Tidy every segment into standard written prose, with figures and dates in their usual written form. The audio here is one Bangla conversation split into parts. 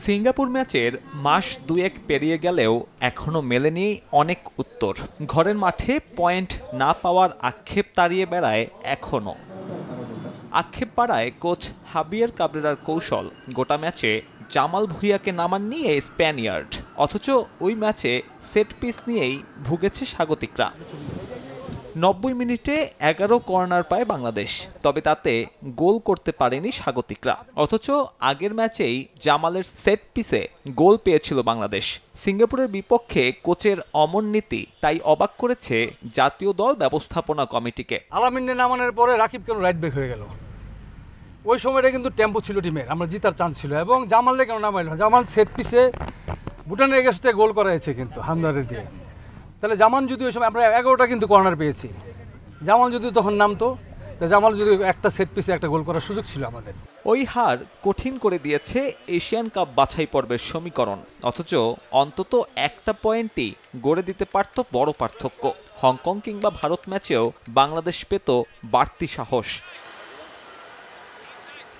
সিঙ্গাপুর ম্যাচের মাস দুয়েক পেরিয়ে গেলেও এখনো মেলেনি অনেক উত্তর। ঘরের মাঠে পয়েন্ট না পাওয়ার আক্ষেপ তাড়িয়ে বেড়ায় এখনো। আক্ষেপ বাড়ায় কোচ হাবিয়ের কাবরেরার কৌশল, গোটা ম্যাচে জামাল ভুঁইয়াকে নামাননি এই স্প্যানিয়ার্ড। অথচ ওই ম্যাচে সেট পিস নিয়েই ভুগেছে স্বাগতিকরা। ৯০ মিনিটে ১১ কর্নার পায় বাংলাদেশ, তবে তাতে গোল করতে পারেনি স্বাগতিকরা। অথচ আগের ম্যাচেই জামালের সেট পিসে গোল পেয়েছিল বাংলাদেশ। সিঙ্গাপুরের বিপক্ষে কোচের অমন নীতি তাই অবাক করেছে জাতীয় দল ব্যবস্থাপনা কমিটিকে। আলামিনে নামানোর পরে রাকিব কেন রাইট ব্যাক হয়ে গেল? ওই সময়টা কিন্তু টেম্পো ছিল টিমের, আমরা জিতার চান্স ছিল। এবং জামালকে কেন নামাইল? জামাল সেট পিসে ভুটানের এগেস্টে গোল করাইছে কিন্তু হামদারে দিয়ে। তাহলে জামান যদি ওই সময় আমরা 11টা কিন্তু কর্নার পেয়েছি, জামাল যদি তখন নামতো, জামাল যদি একটা সেট পিসে একটা গোল করার সুযোগ ছিল আমাদের। ওই হার কঠিন করে দিয়েছে এশিয়ান কাপ বাছাই পর্বের সমীকরণ। অথচ অন্তত একটা পয়েন্টই গড়ে দিতে পারত বড় পার্থক্য। হংকং কিংবা ভারত ম্যাচেও বাংলাদেশ পেত বাড়তি সাহস।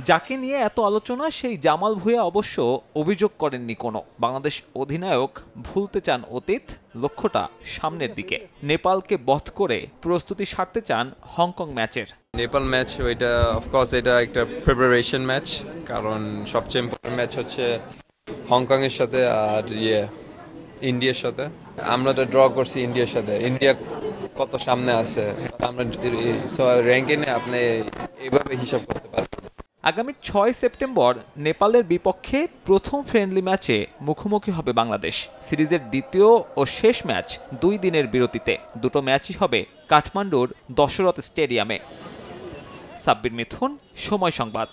যাকে নিয়ে এত আলোচনা সেই জামাল ভুঁইয়া অবশ্য অভিযোগ করেননি কোনো। বাংলাদেশ অধিনায়ক ভুলতে চান অতীত, লক্ষ্যটা সামনের দিকে। নেপালকে বধ করে প্রস্তুতি সারতে চান হংকং ম্যাচের। নেপাল ম্যাচ ওইটা অফকোর্স এটা একটা প্রিপারেশন ম্যাচ, কারণ সবচেয়ে ইম্পর্টেন্ট ম্যাচ হচ্ছে হংকং এর সাথে আর ইন্ডিয়ার সাথে। আমরা তো ড্র করছি ইন্ডিয়ার সাথে। ইন্ডিয়া কত সামনে আছে আমরা র্যাঙ্কিং এ আপনি এইভাবে হিসাব করতে পারবেন। আগামী ৬ সেপ্টেম্বর নেপালের বিপক্ষে প্রথম ফ্রেন্ডলি ম্যাচে মুখোমুখি হবে বাংলাদেশ। সিরিজের দ্বিতীয় ও শেষ ম্যাচ ২ দিনের বিরতিতে। দুটো ম্যাচই হবে কাঠমান্ডুর দশরথ স্টেডিয়ামে। সাব্বির মিথুন, সময় সংবাদ।